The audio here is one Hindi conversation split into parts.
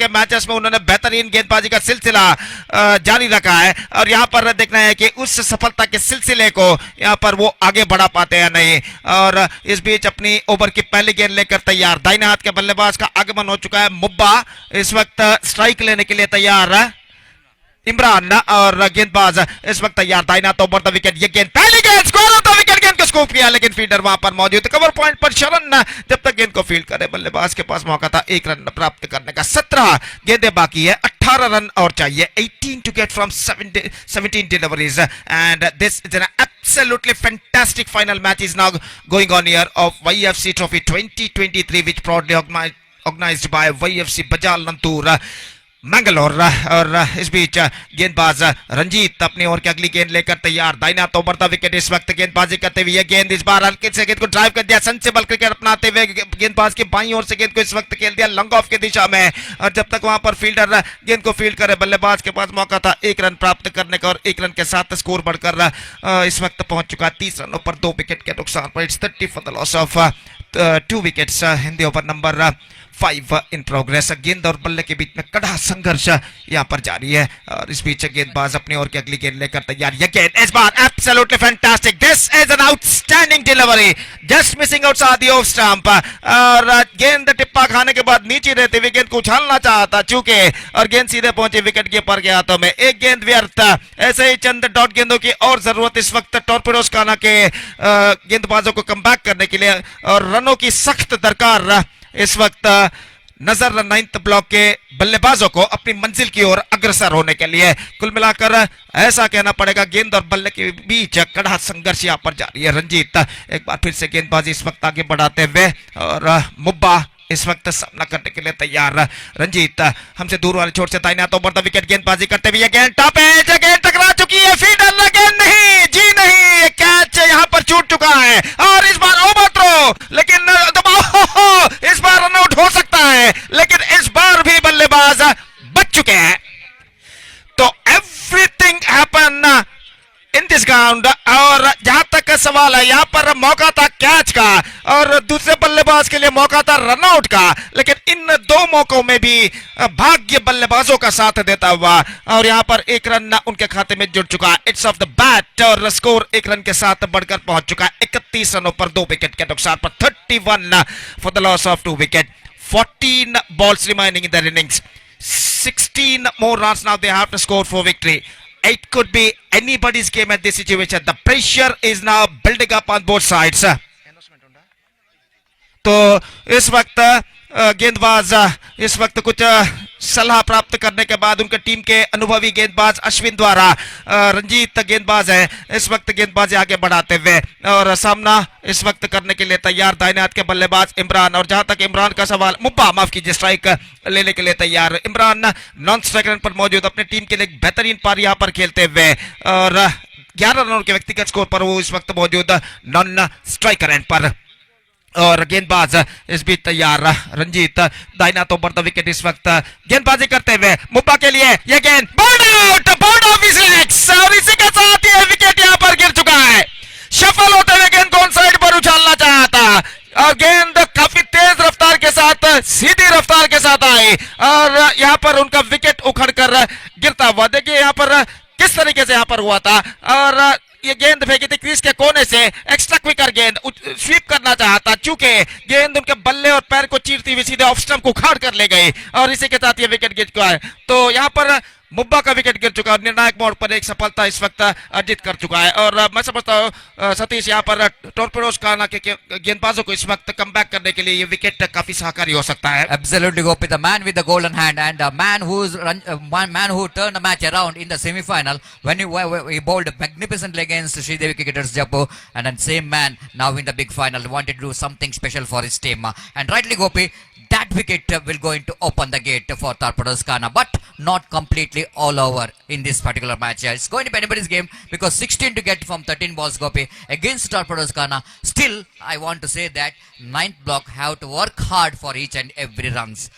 के मैचेस में उन्होंने बेहतरीन गेंदबाजी का सिलसिला जारी रखा है और यहाँ पर देखना है कि उस सफलता के सिलसिले को यहाँ पर वो आगे बढ़ा पाते हैं नहीं। और इस बीच अपनी ओवर की पहली गेंद लेकर तैयार दाहिने हाथ के बल्लेबाज का आगमन हो चुका है। मुब्बा इस वक्त स्ट्राइक लेने के लिए तैयार है। इमरान और गेंदबाज इस वक्त तैयार दाहिना तो ओवर द विकेट। ये गेंद पहली गेंद स्कोर ऑफ द विकेट, गेंद को स्कूप किया लेकिन फील्डर वहां पर मौजूद। कवर पॉइंट पर शरण जब तक गेंद को फील्ड करे बल्लेबाज के पास मौका था 1 रन प्राप्त करने का। 17 गेंदें बाकी है, 18 रन और चाहिए। 18 to get from 17 deliveries and this is an absolutely fantastic final match is now going on here of YFC Trophy 2023 which proudly organized by YFC Bajal Nantur Mangalore. और इस बीच गेंदबाज रंजीत अपनी ओर की अगली गेंद लेकर तैयार दाहिना तो बढ़ता विकेट। इस वक्त गेंदबाजी करते हुए गेंद इस बार हल्के से गेंद को ड्राइव कर दिया। सेंसिबल क्रिकेट अपनाते हुए गेंदबाज की बाईं ओर से गेंद को इस वक्त खेल दिया लॉन्ग ऑफ की दिशा में और जब तक वहां पर फील्डर गेंद को फील्ड करे बल्लेबाज के पास मौका था 1 रन प्राप्त करने का और 1 रन के साथ स्कोर बढ़कर इस वक्त पहुंच चुका 30 रनों पर 2 विकेट के नुकसान पर। It's 30 for the loss of 2 wickets in the over number 5 in progress. गेंद और बल्ले के बीच में कड़ा संघर्ष यहां पर जारी है और इस बीच गेंदबाज अपनी ओर की अगली गेंद लेकर तैयार। ये गेंद इस बार absolutely fantastic, this is an outstanding delivery, just missing outside the off stump और गेंद टिप्पा खाने के बाद नीचे रहते हुए गेंद को उछालना चाहता चूके और गेंद सीधे पहुंचे विकेट कीपर के हाथों में। एक गेंद व्यर्थ। ऐसे ही चंद डॉट गेंदों की और जरूरत इस वक्त टॉर्पेडोज खाना के गेंदबाजों को कमबैक करने के लिए और रनों की सख्त दरकार इस वक्त नजर 9th ब्लॉक के बल्लेबाजों को अपनी मंजिल की ओर अग्रसर होने के लिए। कुल मिलाकर ऐसा कहना पड़ेगा गेंद और बल्ले के बीच कड़ा संघर्ष यहां पर जारी है। रंजीत एक बार फिर से गेंदबाजी इस वक्त आगे बढ़ाते हुए और मुब्बा इस वक्त सामना करने के लिए तैयार। रंजीत हमसे दूर वाले छोर से दाहिना तो बढ़ता विकेट गेंदबाजी करते हुए गेंद टॉप एज, गेंद टकरा चुकी है, फील्डर गेंद नहीं, जी नहीं, कैच यहां पर छूट चुका है और इस बार ओवर थ्रो लेकिन दबाव, इस बार रन आउट हो सकता है लेकिन इस बार भी बल्लेबाज बच चुके हैं। तो everything happen in this ground और जहां तक सवाल है यहां पर मौका था कैच का और दूसरे बल्लेबाज के लिए मौका था रनआउट का लेकिन इन 2 मौकों में भी भाग्य बल्लेबाजों का साथ देता हुआ और यहां पर 1 रन उनके खाते में जुड़ चुका है। इट्स ऑफ द बैट और स्कोर 1 रन के साथ बढ़कर पहुंच चुका है 31 रनों पर 2 विकेट के नुकसान पर। 31 for the loss of 2 wicket. 14 balls remaining in their innings. 16 more runs now they have to score for victory. It could be anybody's game at this situation. The pressure is now building up on both sides. तो इस वक्त गेंदबाज इस वक्त कुछ सलाह प्राप्त करने के बाद उनके टीम के अनुभवी गेंदबाज अश्विन द्वारा रंजीत गेंदबाज है इस वक्त गेंदबाजी आगे बढ़ाते हुए और सामना इस वक्त करने के लिए तैयार दाहिने हाथ के बल्लेबाज इमरान। और जहां तक इमरान का सवाल, मुब्बा माफ कीजिए, स्ट्राइक लेने के लिए तैयार। इमरान नॉन स्ट्राइक रन पर मौजूद, अपनी टीम के लिए बेहतरीन पारी यहां पर खेलते हुए और 11 रनों के व्यक्तिगत स्कोर पर वो इस वक्त मौजूद नॉन स्ट्राइक रन पर। और गेंदबाज इस बीच तैयार रंजीत दाहिना तो बढ़ता विकेट इस वक्त गेंदबाजी करते हुए मुब्बा के लिए यह गेंद बोर्ड ऑफ और इसी के साथ ये विकेट यहां पर गिर चुका है। सफल होते हुए गेंद को ऑन साइड पर उछालना चाहा था और गेंद काफी तेज रफ्तार के साथ सीधी रफ्तार के साथ आई और यहां पर उनका विकेट उखड़ कर गिरता हुआ। देखिए यहां पर किस तरीके से यहां पर हुआ था और ये गेंद फेंकी थी क्रीज के कोने से, एक्स्ट्रा क्विकर गेंद स्वीप करना चाहता चूंकि गेंद उनके बल्ले और पैर को चीरती हुई सीधे ऑफ स्टंप को उखाड़ कर ले गई और इसी के साथ ये विकेट गिर चुका है। तो यहां पर मुब्बा का विकेट गिर चुका है, निर्णायक मोड़ पर एक सफलता इस वक्त अर्जित कर चुका है और मैं समझता हूं सतीश यहां पर टॉर्पेडोज खाना के गेंदबाजों को इस वक्त कमबैक करने के लिए ये विकेट काफी सहकारी हो सकता है। Absolutely, Gopi, the man with the golden hand and a man who turned the match around in the semi-final when he bowled magnificently against Sridevi cricketers Jaipur, and then same man now in the big final wanted to do something special for his team and rightly, Gopi, that wicket will going to open the gate for Torpedoes Khana, but not completely all over in this particular match. It's going to be anybody's game because 16 to get from 13 balls, Gopi, against Torpedoes Khana. Still, I want to say that 9th block have to work hard for each and every runs.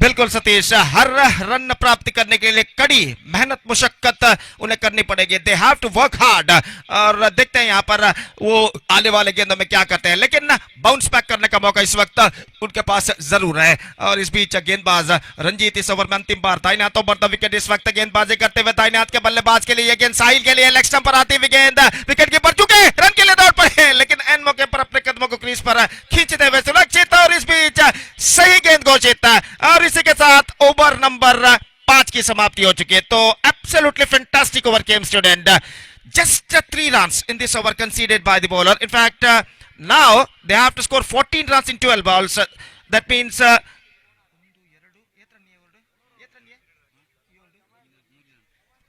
बिल्कुल सतीश, हर रन प्राप्त करने के लिए कड़ी मेहनत मुशक्कत उन्हें करनी पड़ेगी। They have to work hard. और देखते हैं यहाँ पर वो आने वाले गेंदों में क्या करते हैं, लेकिन बाउंस बैक करने का मौका इस वक्त उनके पास जरूर है। और इस बीच गेंदबाज रंजीत इस ओवर में अंतिम बार दाहिने हाथों पर विकेट इस वक्त गेंदबाजी करते हुए दाहिने हाथ के बल्लेबाज के लिए ये गेंद साहिल के लिए लेग स्टंप पर आती हुई गेंद, विकेट कीपर चुके रन के लिए दौड़ पड़े, लेकिन एन मौके पर अपने कदमों को क्रीज पर खींचते हुए सुरक्षित, और इस बीच सही गेंद घोषित, और इसी के साथ ओवर नंबर 5 की समाप्ति हो चुकी है। तो absolutely fantastic over came student, just 3 runs in this over conceded by the bowler. In fact, now they have to score 14 runs in 12 balls. That means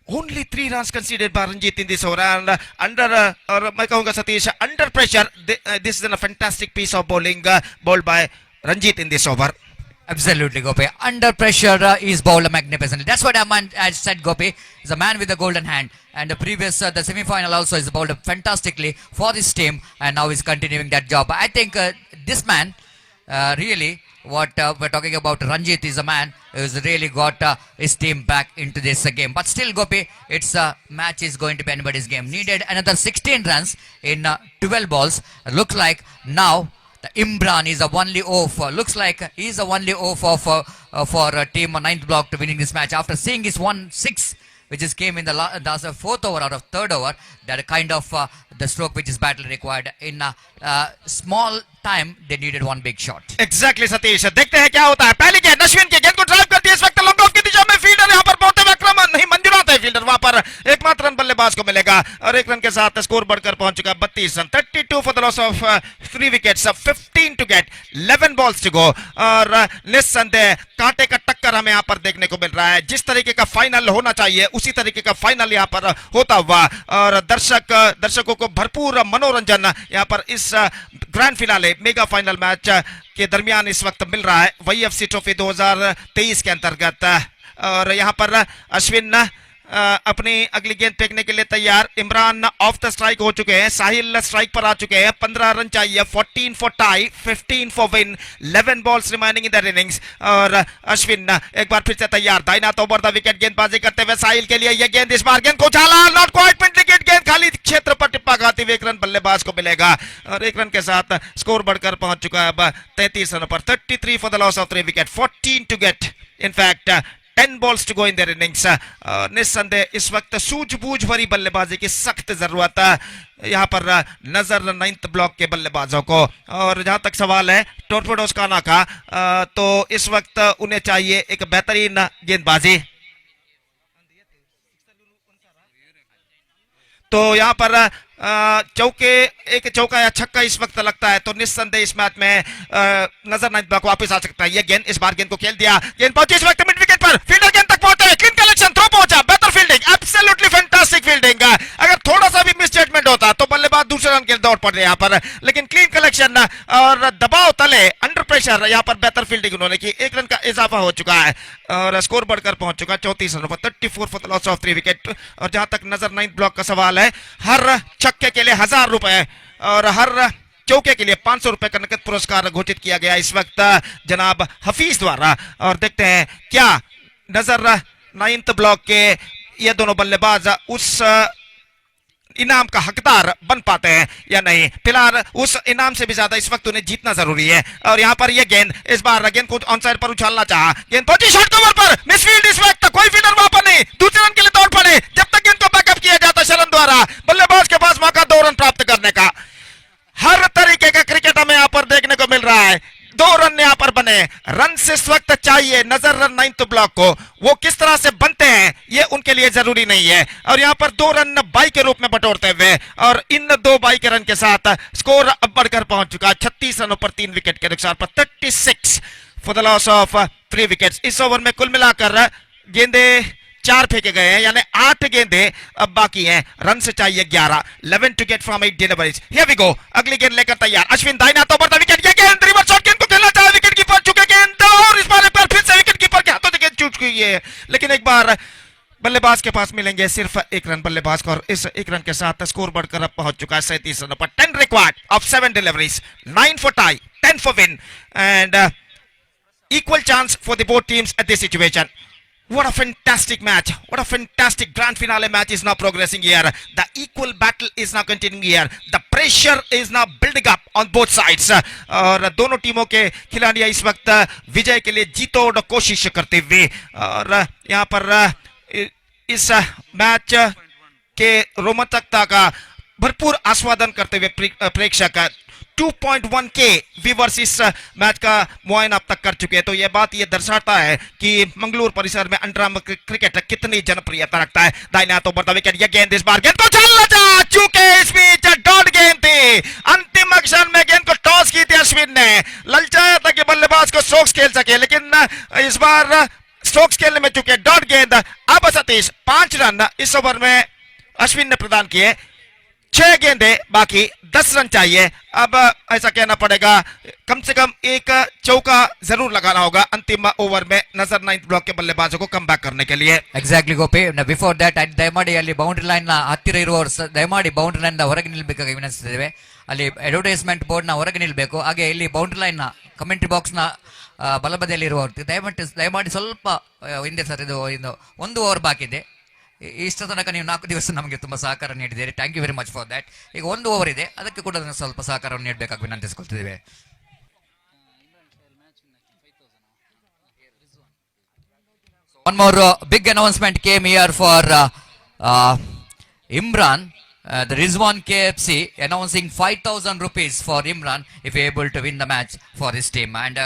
only 3 runs conceded by Ranjit in this over, and under or मैं कहूँगा Satish, under pressure this is a fantastic piece of bowling bowled by Ranjit in this over. Absolutely, Gopi. Under pressure is bowled magnificently. That's what I said, Gopi. He's a man with a golden hand. And the previous, the semi-final also is bowled fantastically for this team. And now he's continuing that job. I think this man, really, what we're talking about, Ranjit is a man who's really got his team back into this game. But still, Gopi, it's match is going to be anybody's game. Needed another 16 runs in 12 balls. Look like now the Imran is the only off. Looks like he's the only off for team 9th block to winning this match. After seeing his 1-6, which is came in the 4th over out of 3rd over, that kind of the stroke which is badly required. In small time, they needed one big shot. Exactly, Satish. देखते हैं क्या होता है। पहली गेंद अश्विन की गेंद को ड्राइव करती है इस वक्त लॉन्ग ऑफ की दिशा में, फील्डर यहाँ पर पहुंचते हुए आक्रमण नहीं मंजूर आता है, फील्डर वहां पर एकमात्र रन बल्लेबाज को मिलेगा, और 1 रन के साथ स्कोर बढ़कर पहुंच चुका 32 run. 32 for the loss of 3 wickets, 15 to get, 11 balls to go. और निस्संदेह कांटे का टक्कर हमें यहाँ पर देखने को मिल रहा है। जिस तरीके का फाइनल होना चाहिए उसी तरीके का फाइनल यहाँ पर होता हुआ, और दर्शकों को भरपूर मनोरंजन यहाँ पर इस grand finale mega final match के दरमियान इस वक्त मिल रहा है वाईएफसी ट्रॉफी 2023 के अंतर्गत। और यहाँ पर अश्विन अपनी अगली गेंद फेंकने के लिए तैयार, इमरान ऑफ द स्ट्राइक हो चुके हैं, साहिल स्ट्राइक पर आ चुके हैं, 15 रन चाहिए, 14 for tie, 15 for win, 11 balls remaining in the innings. और अश्विन एक बार फिर से तैयार, दाहिना ओवर द विकेट गेंदबाजी करते हुए साहिल के लिए यह गेंद, इस बार गेंद को उछाला, नॉट क्वाइट मिड विकेट, गेंद खाली क्षेत्र पर टिप्पा खाती हुई 1 रन बल्लेबाज को मिलेगा, और 1 रन के साथ स्कोर बढ़कर पहुंच चुका है अब 33 रनों पर। 33 for the loss of 3 wicket, 14 to get, in fact 10 balls to go in their innings. निस्संदेह इस वक्त सूझबूझ भरी बल्लेबाजी की सख्त जरूरत यहाँ पर नजर 9th ब्लॉक के बल्लेबाजों को। और जहां तक सवाल है टॉर्पेडोज काना का, तो इस वक्त उन्हें चाहिए एक बेहतरीन गेंदबाजी। तो यहाँ पर एक चौका या छक्का इस वक्त लगता है, तो निस्संदेह इस मैच में नजर 9th ब्लॉक वापस आ सकता है। ये गेंद, इस बार गेंद को खेल दिया, गेंद पहुंची इस वक्त मिड विकेट पर, फील्डर गेंद तक पहुंचे, क्लीन कलेक्शन, थ्रो पहुंचा, बेहतर फील्डिंग, एब्सोल्युटली फैंटास्टिक फील्डिंग। अगर थोड़ा सा भी मिसजजमेंट होता तो बल्लेबाज दूसरे रन के लिए दौड़ पड़ रहे यहाँ पर, लेकिन क्लीन कलेक्शन और दबाव तले अंडर प्रेशर यहाँ पर बेहतर फील्डिंग उन्होंने की। 1 रन का इजाफा हो चुका है और स्कोर बढ़कर पहुंच चुका है 34 रनों पर, 34 for the loss of 3 wicket. और जहां तक नजर 9th ब्लॉक का सवाल है, हर छक्के के लिए 1000 रुपए और हर चौके के लिए 500 रुपए का नकद पुरस्कार घोषित किया गया इस वक्त जनाब हफीज द्वारा। और देखते हैं क्या नजर 9th ब्लॉक के ये दोनों बल्लेबाज उस इनाम का हकदार बन पाते हैं या नहीं। फिलहाल उस इनाम से भी ज्यादा इस वक्त उन्हें जीतना जरूरी है। और यहाँ पर यह गेंद, इस बार गेंद को ऑन साइड पर उछालना चाहा, गेंद पहुंची शॉर्ट कवर पर, मिसफील्ड इस वक्त, कोई फील्डर वहां पर नहीं, दूसरे रन के लिए दौड़ पड़े, जब तक गेंद को बैकअप किया जाता शलन द्वारा, बल्लेबाज के पास मौका 2 रन प्राप्त करने का। हर तरीके का क्रिकेट हमें यहाँ पर देखने को मिल रहा है। 2 रन यहाँ पर बने, रन से इस वक्त चाहिए नजर 9th ब्लॉक को, वो किस तरह से बनते हैं ये उनके लिए जरूरी नहीं है। और यहाँ पर 2 रन बाई के रूप में बटोरते हुए, और इन 2 बाई के रन के साथ स्कोर अब बढ़कर पहुंच चुका है 36 रनों पर 3 विकेट के नुकसान पर, 36 for the loss of 3 wickets. इस ओवर में कुल मिलाकर गेंदे 4 फेंके गए हैं, यानी 8 गेंदे अब बाकी हैं, रन से चाहिए 11, 11 to get from 8 deliveries. Here we go, अगली गेंद लेकर तैयार, अश्विन दाहिना तो बढ़ता विकेट, ये गेंद रिवर्स शॉट, गेंद को खेलना चाहे, विकेट कीपर चुके गेंद, और इस बार एक बार फिर से विकेट कीपर के हाथों से गेंद चूक गई है, लेकिन एक बार बल्लेबाज के पास मिलेंगे सिर्फ 1 रन बल्लेबाज को, और इस 1 रन के साथ स्कोर बढ़कर अब पहुंच चुका है 37 रनों पर। 10 required of 7 deliveries, 9 for tie, 10 for win, and equal chance for the both teams at this situation. What a fantastic match. What a fantastic grand finale match is now progressing here. The equal battle is now continuing here. The pressure is now building up on both sides. और दोनों टीमों के खिलाड़ी इस वक्त विजय के लिए जीतोड़ कोशिश करते हुए और यहाँ पर इस मैच के रोमांचकता का भरपूर आस्वादन करते हुए प्रेक्षक 2.1K व्यूवर्स इस मैच का मुआयना अब तक कर चुके हैं। तो यह बात ये दर्शाता है कि मंगलूर परिसर में अंडरआर्म क्रिकेट कितनी जनप्रियता रखता है। दाहिने हाथों पर विकेट, यह गेंद इस बार गेंद को चलना जा चुके, इस बीच डॉट गेंद थी। अंतिम क्षण में गेंद को टॉस की थी अश्विन ने, ललचाया था कि बल्लेबाज को स्ट्रोक्स खेल सके, लेकिन इस बार स्ट्रोक्स खेलने में चुके डॉट गेंद। अब सतीश 5 रन इस ओवर में अश्विन ने प्रदान किए, 6 गेंदे बाकी, 10 रन चाहिए। अब ऐसा कहना पड़ेगा कम से कम एक चौका जरूर लगाना होगा अंतिम ओवर में नजर 9th ब्लॉक के बल्लेबाजों को कम बैक करने के लिए। ಎಕ್ಸಾಕ್ಟ್ಲಿ ಗೋಪಿ, ಬಿಫೋರ್ ದಟ್ ದಯಮಾಡಿ ಅಲ್ಲಿ ಬೌಂಡ್ರಿ ಲೈನ್ ನ ಹತ್ತಿರ ಇರುವವರು ದಯಮಾಡಿ ಬೌಂಡ್ರಿ ಲೈನ್ ನ ಹೊರಗೆ ನಿಲ್ಬೇಕಾಗಿ ವಿನಂತಿಸಿದ್ದೇವೆ. ಅಲ್ಲಿ ಅಡ್ವರ್ಟೈಸ್ಮೆಂಟ್ ಬೋರ್ಡ್ ನ ಹೊರಗೆ ನಿಲ್ಬೇಕು. ಹಾಗೆ ಇಲ್ಲಿ ಬೌಂಡ್ರಿ ಲೈನ್ ನ ಕಮೆಂಟ್ರಿ ಬಾಕ್ಸ್ ನ ಬಲಬದಿಯಲ್ಲಿ ಇರುವವರು ದಯಮಾಡಿ ಸ್ವಲ್ಪ ಹಿಂದೆ ಸರ್, ಇದು 1 ಓವರ್ ಬಾಕಿ ಇದೆ. ಇಷ್ಟ ತನಕ ನೀವು 4 ದಿವಸ ನಮಗೆ ತುಂಬಾ ಸಹಕಾರ ನೀಡಿದ್ದೀರಿ, thank you very much for that. ಈಗ 1 ಓವರ್ ಇದೆ, ಅದಕ್ಕೆ ಕೂಡ ಸ್ವಲ್ಪ ಸಹಕಾರವನ್ನು ನೀಡಬೇಕಾಗಿ ವಿನಂತಿಸಿಕೊಳ್ತಿದ್ದೇವೆ. One more big announcement came here for Imran. The Rizwan KFC announcing 5,000 rupees for Imran if he able to win the match for his team. And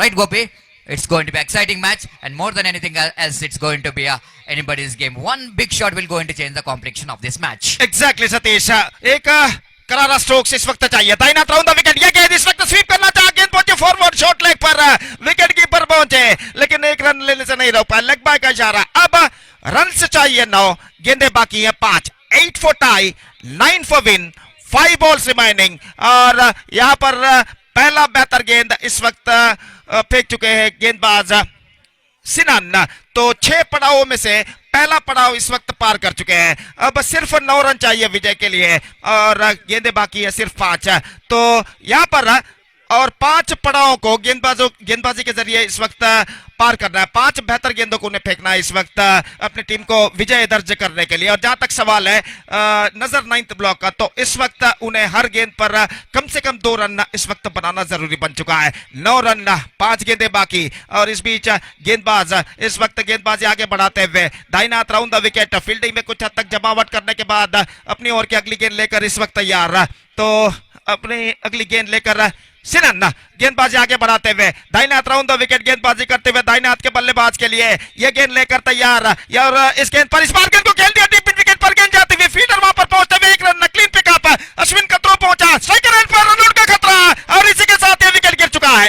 right, Gopi, it's going to be exciting match, and more than anything else, it's going to be anybody's game. One big shot will going to change the complexion of this match. Exactly, Satish, एक करारा स्ट्रोक्स इस वक्त चाहिए। दाहिना राउंड द विकेट, यह गेंद इस वक्त स्वीप करना चाहा, गेंद पहुंचे फॉरवर्ड शॉट लेग पर, विकेट कीपर पहुंचे लेकिन एक रन लेने से नहीं रोक पाया, लेग बाय का इशारा। अब रन चाहिए 9, गेंदे बाकी है 5, 8 for tie, 9 for win, 5 balls remaining। और यहां पर पहला बेहतर गेंद इस वक्त फेंक चुके हैं गेंदबाज सिनान। तो 6 पड़ावों में से पहला पड़ाव इस वक्त पार कर चुके हैं। अब सिर्फ 9 रन चाहिए विजय के लिए और गेंदे बाकी है सिर्फ 5। तो यहां पर और 5 पड़ावों को गेंदबाजी के जरिए इस वक्त पार करना है। 5 बेहतर गेंदों को उन्हें फेंकना है इस वक्त अपनी टीम को विजय दर्ज करने के लिए। और जहां तक सवाल है नजर 9th ब्लॉक का, तो इस वक्त उन्हें हर गेंद पर कम से कम 2 रन इस वक्त बनाना जरूरी बन चुका है। 9 रन, 5 गेंदे बाकी। और इस बीच गेंदबाज इस वक्त गेंदबाजी आगे बढ़ाते हुए दाहिना हाथ राउंड द विकेट, फील्डिंग में कुछ हद तक जमावट करने के बाद अपनी ओर की अगली गेंद लेकर इस वक्त तैयार। तो अपनी अगली गेंद लेकर सिनन गेंदबाजी आगे बढ़ाते हुए दाहिने हाथ राउंड द विकेट गेंदबाजी करते हुए दाहिने हाथ के बल्लेबाज के लिए यह गेंद लेकर तैयार। और इस गेंद पर इस बार गेंद को खेल दिया डीप मिड विकेट पर, गेंद जाती हुई फील्डर वहां पर पहुंचते हुए 1 रन क्लीन पिकअप, अश्विन का थ्रो पहुंचा, स्ट्राइकर एंड पर रन आउट का खतरा और इसी के साथ यह विकेट गिर चुका है।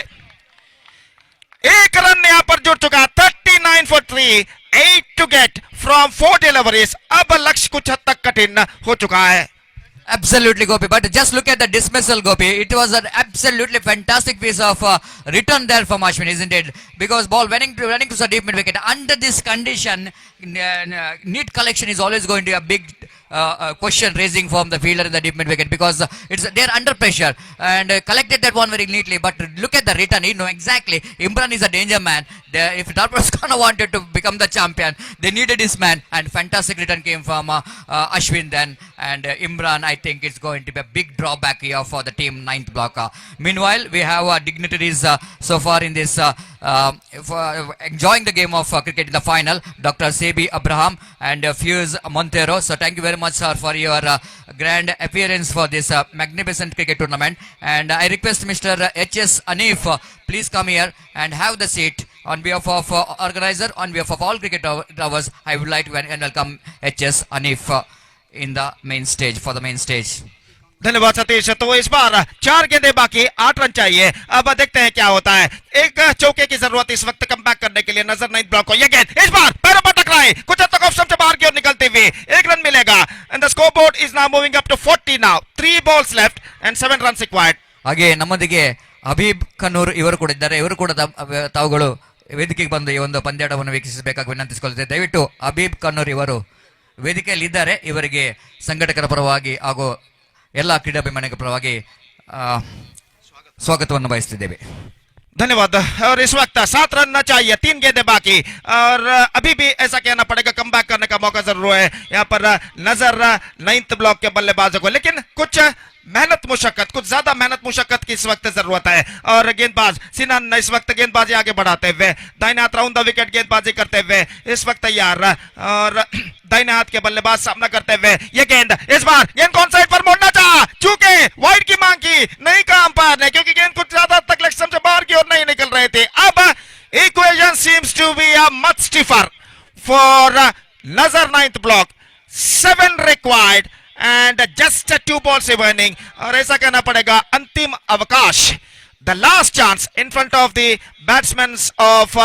1 रन यहां पर जुड़ चुका, 39 for 3, 8 to get from 4 deliveries। अब लक्ष्य कुछ हद तक कठिन हो चुका है। Absolutely, Gopi. But just look at the dismissal, Gopi. It was an absolutely fantastic piece of return there from Ashwin, isn't it? Because ball running to the deep mid wicket. Under this condition, neat collection is always going to be a big question raising from the fielder in the deep mid wicket, because they're under pressure and collected that one very neatly. But look at the return. You know exactly. Imran is a danger man. If Darpaskana wanted to become the champion, they needed this man, and fantastic return came from Ashwin then. And Imran, I think it's going to be a big drawback here for the team 9th block. Meanwhile, we have dignitaries so far in this for enjoying the game of cricket in the final. Dr. Sebi Abraham and Fuse Montero. So thank you very much, sir, for your grand appearance for this magnificent cricket tournament. And I request Mr. H.S. Anif, please come here and have the seat. On behalf of organizer, on behalf of all cricket lovers, I would like to welcome H.S. Anif in the main stage, for the main stage. धन्यवाद सतीश। तो इस बार 4 गेंदे बाकी, 8 रन चाहिए। अब देखते हैं क्या होता है। एक चौके की जरूरत इस वक्त कम बैक करने के लिए नजर 9th ब्लॉक को। यह गेंद इस बार पैरों पर टकराई, कुछ हद तक ऑफ स्टंप से बाहर की ओर निकलते हुए 1 रन मिलेगा। And the scoreboard is now moving up to 40 now, 3 balls left and 7 runs required। ಹಾಗೆ ನಮ್ಮೊಂದಿಗೆ ಹಬೀಬ್ ಕನ್ನೂರ್ ಇವರು ಕೂಡ ಇದ್ದಾರೆ. ಇವರು ಕೂಡ ತಾವುಗಳು ವೇದಿಕೆಗೆ ಬಂದು ಈ ಒಂದು ಪಂದ್ಯಾಟವನ್ನು ವೀಕ್ಷಿಸಬೇಕಾಗಿ ವಿನಂತಿಸಿಕೊಳ್ಳುತ್ತೇವೆ. ದಯವಿಟ್ಟು ಹಬೀಬ್ ಕನ್ನೂರ್ ಇವರು ವೇದಿಕೆಯಲ್ಲಿ ಇದ್ದಾರೆ. ಇವರಿಗೆ ಸಂಘಟಕರ ಪರವಾಗಿ ಹಾಗೂ ಎಲ್ಲ ಕ್ರೀಡಾಭಿಮಾನಿಗಳ ಪರವಾಗಿ ಸ್ವಾಗತವನ್ನು ಬಯಸುತ್ತಿದ್ದೇವೆ. धन्यवाद। और इस वक्त 7 रन चाहिए, 3 गेंदें बाकी, और अभी भी ऐसा कहना पड़ेगा कमबैक करने का मौका जरूर है यहाँ पर नजर 9th ब्लॉक के बल्लेबाजों को, लेकिन कुछ मेहनत मुशक्कत, कुछ ज्यादा मेहनत मुशक्कत की इस वक्त जरूरत है। और गेंदबाज सिनान इस वक्त गेंदबाजी आगे बढ़ाते हुए दाहिने हाथ राउंड द विकेट गेंदबाजी करते हुए इस वक्त तैयार, और दाहिने हाथ के बल्लेबाज सामना करते हुए ये गेंद, इस बार गेंद कौन साइड पर मोड़ना चाहा, चूंकि वाइड की मांग की, नहीं कहा अंपायर ने, क्योंकि गेंद कुछ ज्यादा तक लेग स्टंप से बाहर की ओर नहीं निकल रहे थे। अब equation seems to be a much stiffer for नजर 9th block, 7 required and just 2 balls remaining, और ऐसा कहना पड़ेगा अंतिम अवकाश, the last chance in front of the batsman of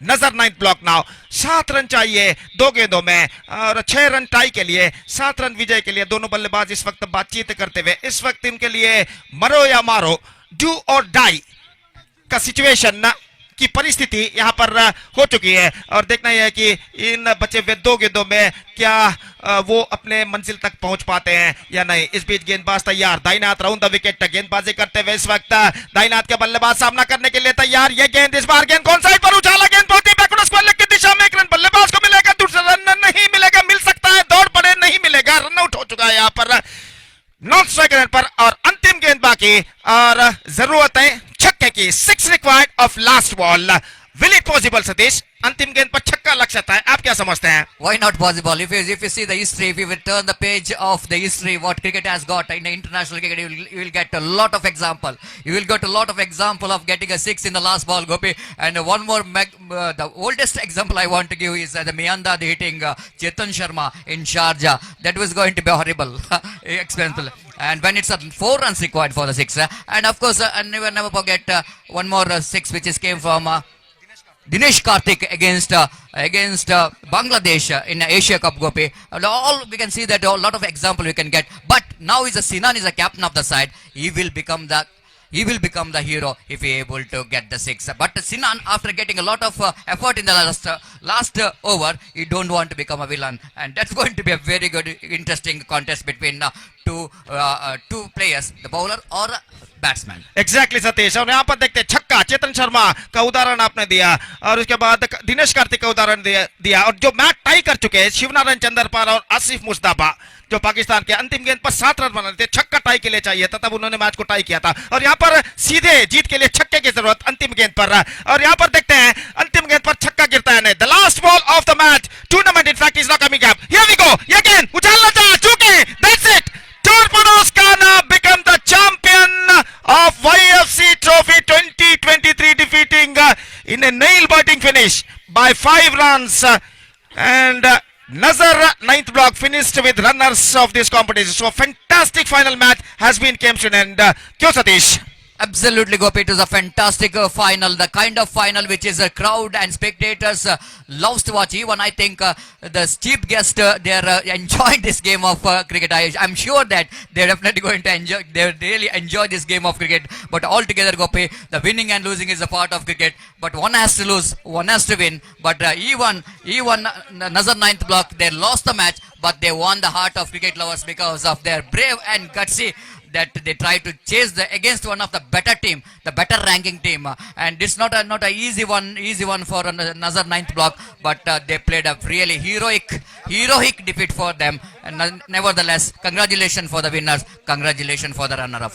नजर 9th ब्लॉक नाउ। 7 रन चाहिए 2 गेंदों में, और 6 रन टाई के लिए, 7 रन विजय के लिए। दोनों बल्लेबाज इस वक्त बातचीत करते हुए, इस वक्त इनके लिए मरो या मारो, डू और डाई का सिचुएशन की परिस्थिति यहां पर हो चुकी है, और देखना यह है कि इन बचे हुए 2 गेंदों में क्या वो अपने मंजिल तक पहुंच पाते हैं या नहीं। इस बीच गेंदबाज तैयार, दाहिने हाथ राउंड द विकेट गेंदबाजी करते हुए इस वक्त दाहिने हाथ के बल्लेबाज सामना करने के लिए तैयार। ये गेंद, इस बार गेंद कौन साइड पर उछाला, गेंद बहुत ही बैकवर्ड स्क्वायर लेग की दिशा में, 1 रन बल्लेबाज को मिलेगा, दूसरा रन नहीं मिलेगा, मिल सकता है, दौड़ पड़े, नहीं मिलेगा, रन आउट हो चुका है यहां पर नॉन स्ट्राइक रन पर, और अंतिम गेंद बाकी, और जरूरत है छक्के की, 6 required of last ball. Will it possible Satish, अंतिम गेंद पर छक्का लग सकता है, आप क्या समझते हैं? Why not possible? If you see the history, if you will turn the page of the history, what cricket has got in the international cricket, you will get a lot of example. You will get a lot of example of getting a 6 in the last ball, Gopi. And one more, the oldest example I want to give is the Miandad hitting Chetan Sharma in Sharjah. That was going to be horrible, expensive. And when it's a 4 runs required for the 6, and of course, and never forget one more 6 which is came from Dinesh Karthik against Bangladesh in Asia Cup, Gopi. All we can see that a lot of example we can get. But now Sinan is a captain of the side. He will become the hero if he able to get the 6. But Sinan, after getting a lot of effort in the last over, he don't want to become a villain, and that's going to be a very good, interesting contest between two players, the bowler or batsman. Exactly Satish, और यहाँ पर देखते हैं छक्का, चेतन शर्मा का उदाहरण आपने दिया, और उसके बाद दिनेश कार्तिक का उदाहरण दिया, और जो मैच टाई कर चुके हैं शिवनारायण चंद्रपाल और आसिफ मुस्तफा, जो पाकिस्तान के अंतिम गेंद पर 7 रन बना थे, छक्का टाई के लिए चाहिए था, तब उन्होंने मैच को टाई किया था, और यहाँ पर सीधे जीत के लिए छक्के की जरूरत अंतिम गेंद पर। और यहाँ पर देखते हैं अंतिम गेंद पर छक्का गिरता है नहीं, the last ball of the match tournament in fact is not coming up, here we go, ये गेंद उछालना चाहा, चूके that's it, Torpedoes Ghana become the champion of YFC Trophy 2023, defeating in a nail-biting finish by 5 runs, and Nazar 9th block finished with runners of this competition. So a fantastic final match has been came to an end. Kyo Satish? Absolutely, Gopi. It was a fantastic final, the kind of final which is a crowd and spectators loves to watch. Even I think the chief guest, they are enjoying this game of cricket. I'm sure that they're definitely going to enjoy, they really enjoy this game of cricket. But altogether, Gopi, the winning and losing is a part of cricket. But one has to lose, one has to win. But even Nazar 9th block, they lost the match, but they won the heart of cricket lovers because of their brave and gutsy that they try to chase against one of the better team, the better ranking team, and it's not a easy one for Nazar 9th block, but they played a really heroic defeat for them, and nevertheless, congratulations for the winners, congratulations for the runner-up.